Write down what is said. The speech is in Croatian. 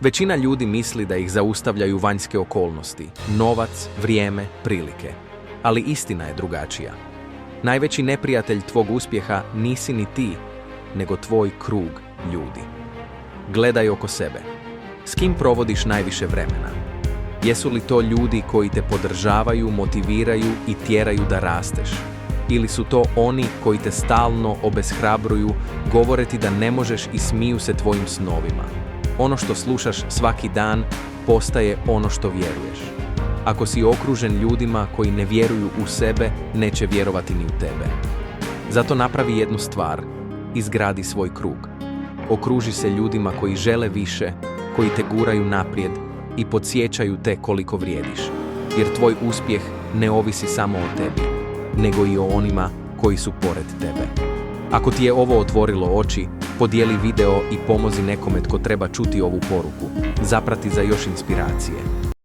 Većina ljudi misli da ih zaustavljaju vanjske okolnosti, novac, vrijeme, prilike. Ali istina je drugačija. Najveći neprijatelj tvog uspjeha nisi ni ti, nego tvoj krug ljudi. Gledaj oko sebe. S kim provodiš najviše vremena? Jesu li to ljudi koji te podržavaju, motiviraju i tjeraju da rasteš? Ili su to oni koji te stalno obeshrabruju, govore ti da ne možeš i smiju se tvojim snovima? Ono što slušaš svaki dan postaje ono što vjeruješ. Ako si okružen ljudima koji ne vjeruju u sebe, neće vjerovati ni u tebe. Zato napravi jednu stvar, izgradi svoj krug. Okruži se ljudima koji žele više, koji te guraju naprijed i podsjećaju te koliko vrijediš. Jer tvoj uspjeh ne ovisi samo o tebi, nego i o onima koji su pored tebe. Ako ti je ovo otvorilo oči, podijeli video i pomozi nekome tko treba čuti ovu poruku. Zaprati za još inspiracije.